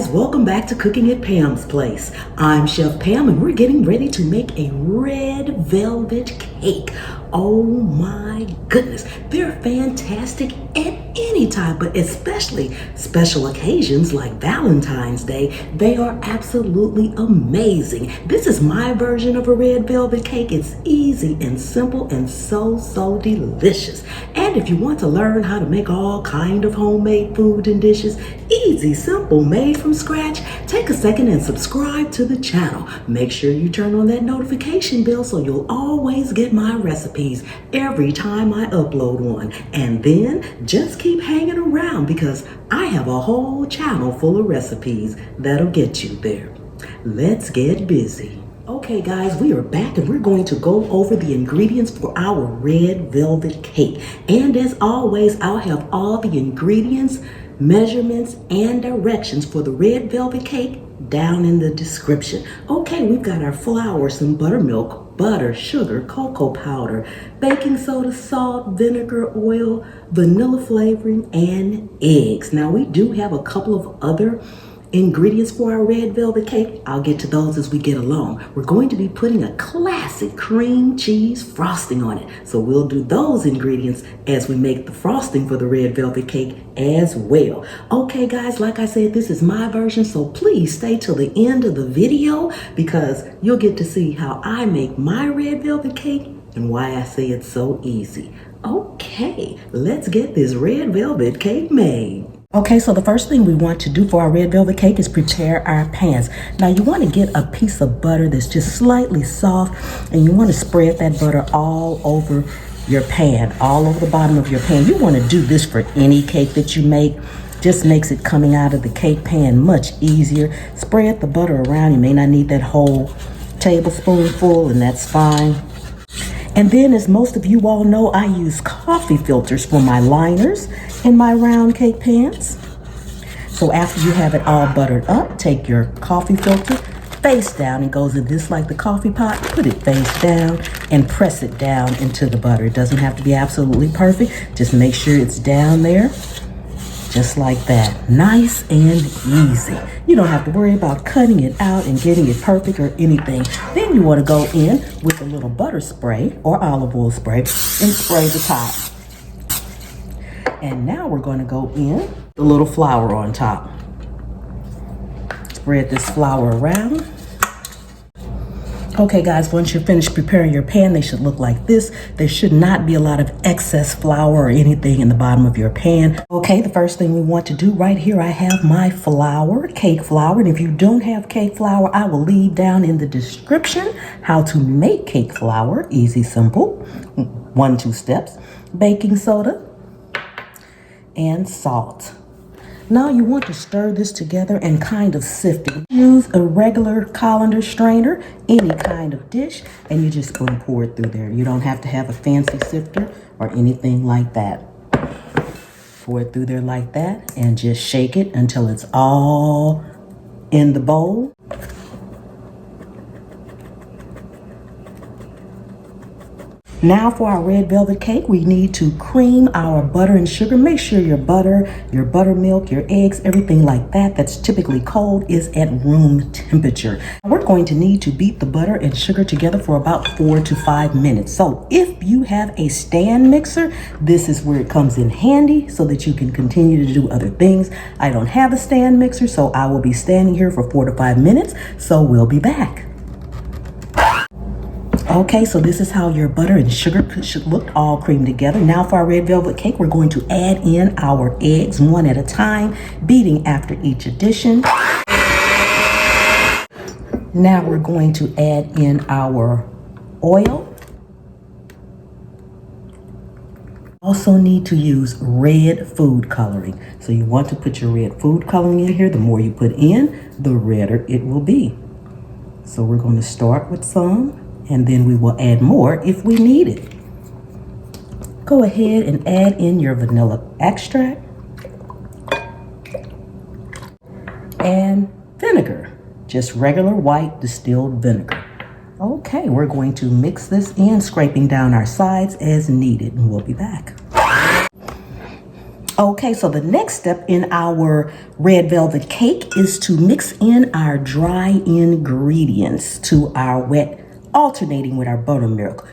guys, welcome back to Cooking at Pam's Place. I'm Chef Pam and we're getting ready to make a red velvet cake. Oh my goodness, they're fantastic at any time, but especially special occasions like Valentine's Day. They are absolutely amazing. This is my version of a red velvet cake. It's easy and simple and so delicious. And if you want to learn how to make all kind of homemade food and dishes, easy, simple, made from scratch, take a second and subscribe to the channel. Make sure you turn on that notification bell so you'll always get my recipes every time I upload one. And then just keep hanging around because I have a whole channel full of recipes that'll get you there. Let's get busy. Okay guys, we are back and we're going to go over the ingredients for our red velvet cake. And as always, I'll have all the ingredients, measurements, and directions for the red velvet cake down in the description. Okay, we've got our flour, some buttermilk, butter, sugar, cocoa powder, baking soda, salt, vinegar, oil, vanilla flavoring, and eggs. Now we do have a couple of other ingredients for our red velvet cake. I'll get to those as we get along. We're going to be putting a classic cream cheese frosting on it. So we'll do those ingredients as we make the frosting for the red velvet cake as well. Okay guys, like I said, this is my version, so please stay till the end of the video because you'll get to see how I make my red velvet cake and why I say it's so easy. Okay, let's get this red velvet cake made. Okay, so the first thing we want to do for our red velvet cake is prepare our pans. Now you want to get a piece of butter that's just slightly soft and you want to spread that butter all over your pan, all over the bottom of your pan. You want to do this for any cake that you make. Just makes it coming out of the cake pan much easier. Spread the butter around. You may not need that whole tablespoonful, and that's fine. And then, as most of you all know, I use coffee filters for my liners in my round cake pans. So after you have it all buttered up, take your coffee filter face down. It goes in this like the coffee pot. Put it face down and press it down into the butter. It doesn't have to be absolutely perfect. Just make sure it's down there, just like that. Nice and easy. You don't have to worry about cutting it out and getting it perfect or anything. Then you want to go in with a little butter spray or olive oil spray and spray the top. And now we're going to go in the little flour on top. Spread this flour around. Okay guys, once you're finished preparing your pan, they should look like this. There should not be a lot of excess flour or anything in the bottom of your pan. Okay, the first thing we want to do right here, I have my flour, cake flour. And if you don't have cake flour, I will leave down in the description how to make cake flour. Easy, simple, 1-2 steps. Baking soda and salt. Now you want to stir this together and kind of sift it. Use a regular colander strainer, any kind of dish, and you're just going to pour it through there. You don't have to have a fancy sifter or anything like that. Pour it through there like that and just shake it until it's all in the bowl. Now for our red velvet cake, we need to cream our butter and sugar. Make sure your butter, your buttermilk, your eggs, everything like that that's typically cold is at room temperature. We're going to need to beat the butter and sugar together for about 4 to 5 minutes. So if you have a stand mixer, this is where it comes in handy so that you can continue to do other things. I don't have a stand mixer, so I will be standing here for 4 to 5 minutes. So we'll be back. Okay, so this is how your butter and sugar should look all creamed together. Now for our red velvet cake, we're going to add in our eggs one at a time, beating after each addition. Now we're going to add in our oil. Also need to use red food coloring. So you want to put your red food coloring in here. The more you put in, the redder it will be. So we're going to start with some, and then we will add more if we need it. Go ahead and add in your vanilla extract and vinegar, just regular white distilled vinegar. Okay, we're going to mix this in, scraping down our sides as needed, and we'll be back. Okay, so the next step in our red velvet cake is to mix in our dry ingredients to our wet, alternating with our buttermilk.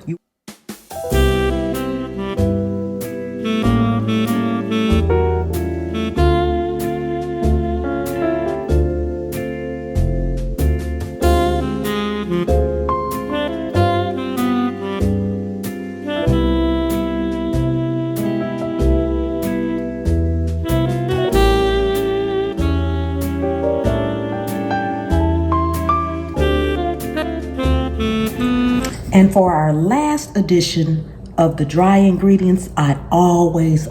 And for our last addition of the dry ingredients, I always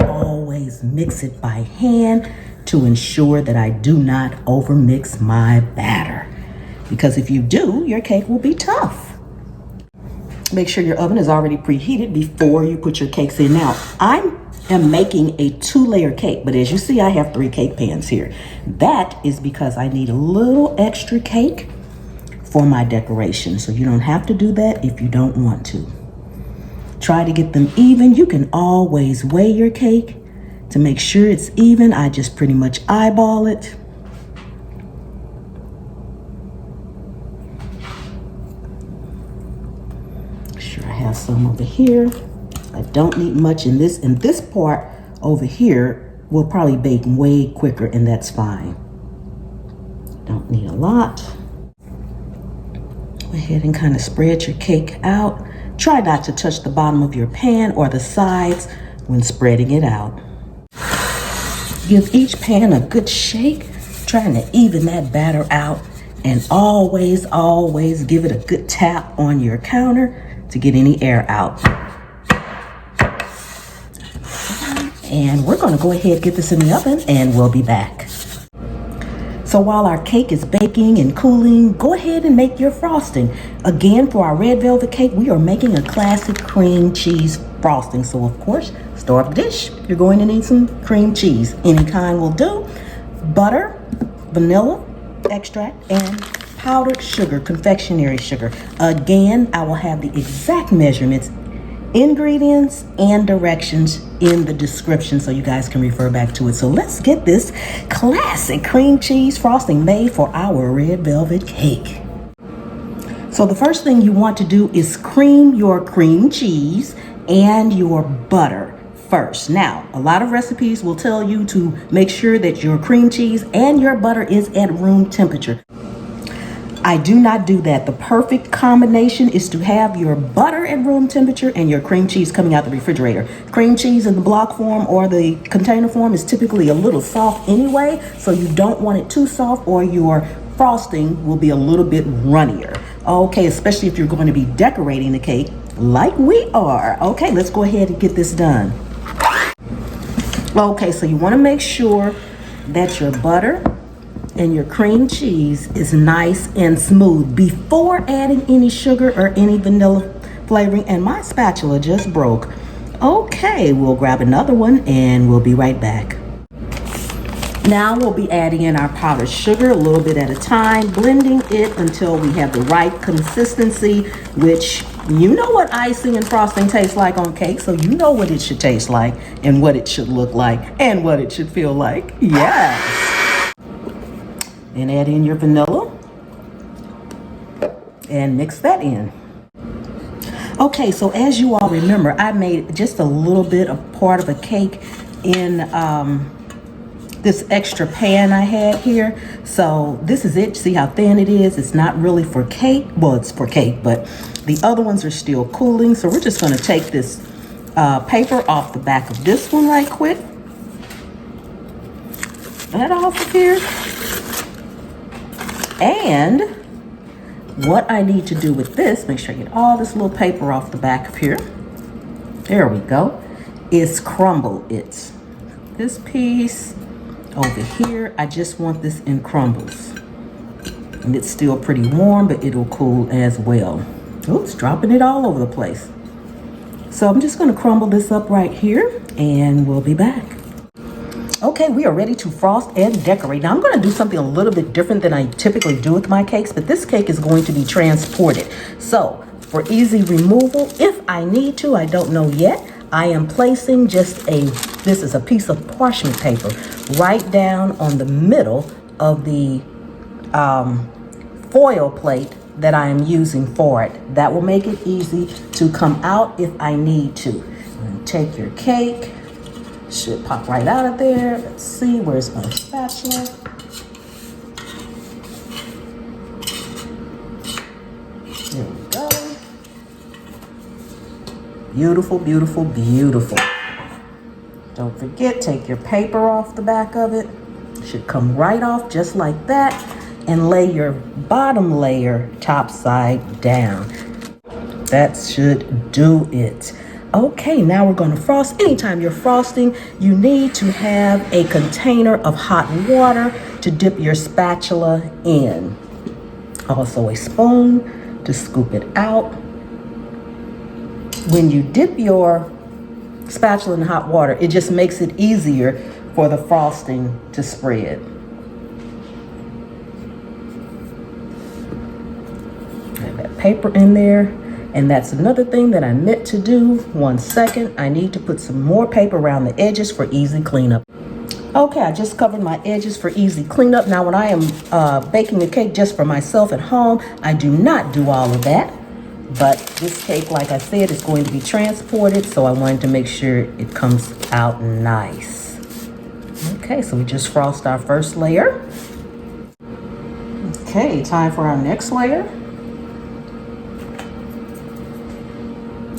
mix it by hand to ensure that I do not overmix my batter. Because if you do, your cake will be tough. Make sure your oven is already preheated before you put your cakes in. Now, I am making a 2-layer cake, but as you see, I have 3 cake pans here. That is because I need a little extra cake for my decoration. So you don't have to do that if you don't want to. Try to get them even. You can always weigh your cake to make sure it's even. I just pretty much eyeball it. Sure, I have some over here. I don't need much in this. And this part over here will probably bake way quicker, and that's fine. Don't need a lot. Go ahead and kind of spread your cake out. Try not to touch the bottom of your pan or the sides when spreading it out. Give each pan a good shake, trying to even that batter out, and always give it a good tap on your counter to get any air out. And we're going to go ahead and get this in the oven, and we'll be back. So while our cake is baking and cooling, go ahead and make your frosting. Again, for our red velvet cake, we are making a classic cream cheese frosting. So of course, store up a dish. You're going to need some cream cheese. Any kind will do. Butter, vanilla extract, and powdered sugar, confectionery sugar. Again, I will have the exact measurements, ingredients, and directions in the description so you guys can refer back to it. So let's get this classic cream cheese frosting made for our red velvet cake. So the first thing you want to do is cream your cream cheese and your butter first. Now, a lot of recipes will tell you to make sure that your cream cheese and your butter is at room temperature. I do not do that. The perfect combination is to have your butter at room temperature and your cream cheese coming out the refrigerator. Cream cheese in the block form or the container form is typically a little soft anyway, so you don't want it too soft or your frosting will be a little bit runnier. Okay, especially if you're going to be decorating the cake like we are. Okay, let's go ahead and get this done. Okay, so you want to make sure that your butter and your cream cheese is nice and smooth before adding any sugar or any vanilla flavoring. And my spatula just broke. Okay, we'll grab another one and we'll be right back. Now we'll be adding in our powdered sugar a little bit at a time, blending it until we have the right consistency, which you know what icing and frosting tastes like on cake, so you know what it should taste like and what it should look like and what it should feel like. Yes. And add in your vanilla and mix that in. Okay, so as you all remember, I made just a little bit of part of a cake in this extra pan I had here. So this is it. See how thin it is? It's not really for cake. Well, it's for cake, but the other ones are still cooling. So we're just going to take this paper off the back of this one right quick. That off of here. And what I need to do with this, make sure I get all this little paper off the back of here. There we go. Is crumble it. This piece over here, I just want this in crumbles. And it's still pretty warm, but it'll cool as well. Oops, dropping it all over the place. So I'm just going to crumble this up right here and we'll be back. Okay, we are ready to frost and decorate. Now I'm going to do something a little bit different than I typically do with my cakes, but this cake is going to be transported. So for easy removal, if I need to, I don't know yet, I am placing this is a piece of parchment paper right down on the middle of the foil plate that I am using for it. That will make it easy to come out if I need to. And take your cake. Should pop right out of there. Let's see, where's my spatula? There we go. Beautiful, beautiful, beautiful. Don't forget, take your paper off the back of it. Should come right off just like that. And lay your bottom layer top side down. That should do it. Okay, now we're going to frost. Anytime you're frosting, you need to have a container of hot water to dip your spatula in. Also a spoon to scoop it out. When you dip your spatula in hot water, it just makes it easier for the frosting to spread. Have that paper in there. And that's another thing that I meant to do. 1 second. I need to put some more paper around the edges for easy cleanup. Okay, I just covered my edges for easy cleanup. Now, when I am baking a cake just for myself at home, I do not do all of that. But this cake, like I said, is going to be transported, so I wanted to make sure it comes out nice. Okay, so we just frost our first layer. Okay, time for our next layer.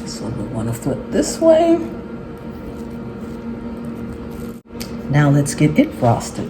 So we want to flip this way. Now let's get it frosted.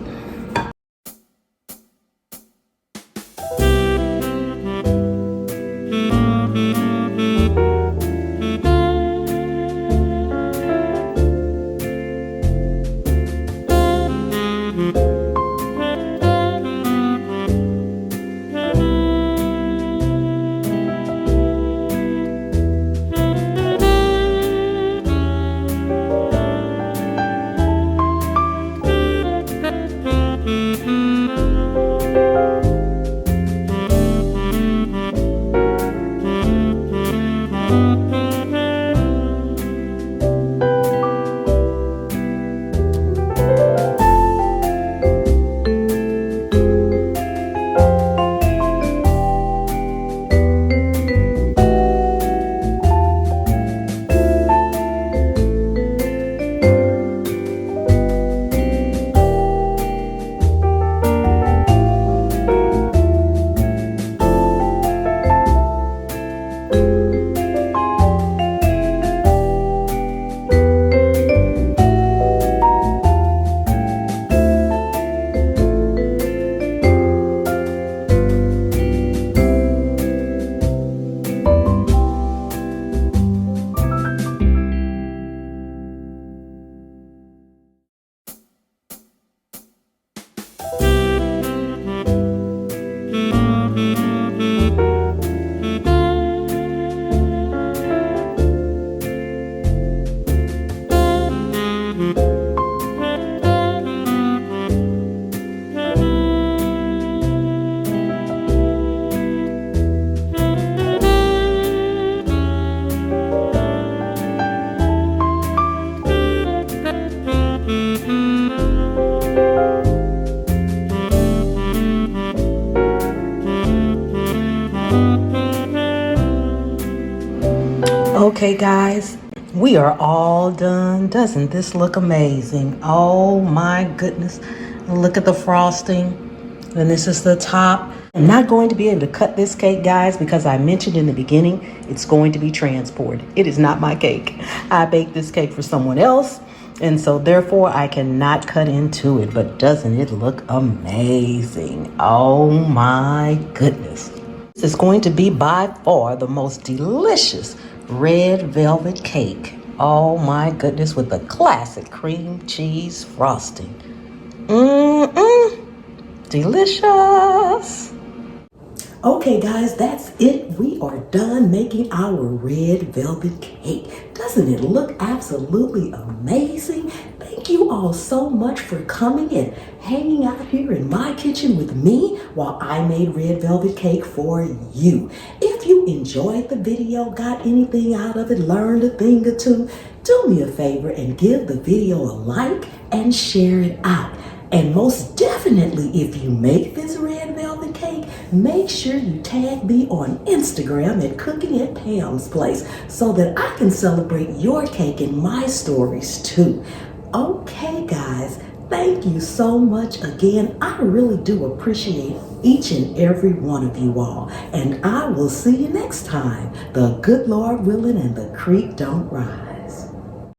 Okay, guys, we are all done. Doesn't this look amazing? Oh my goodness. Look at the frosting. And this is the top. I'm not going to be able to cut this cake, guys, because I mentioned in the beginning, it's going to be transported. It is not my cake. I baked this cake for someone else, and so therefore I cannot cut into it. But doesn't it look amazing? Oh my goodness. This is going to be by far the most delicious red velvet cake. Oh my goodness, with the classic cream cheese frosting. Delicious. Okay, guys, that's it. We are done making our red velvet cake. Doesn't it look absolutely amazing? Thank Thank you all so much for coming and hanging out here in my kitchen with me while I made red velvet cake for you. If you enjoyed the video, got anything out of it, learned a thing or two, do me a favor and give the video a like and share it out. And most definitely, if you make this red velvet cake, make sure you tag me on Instagram at Cooking at Pam's Place so that I can celebrate your cake in my stories too. Okay, guys, thank you so much again. I really do appreciate each and every one of you all. And I will see you next time. The good Lord willing and the creek don't rise.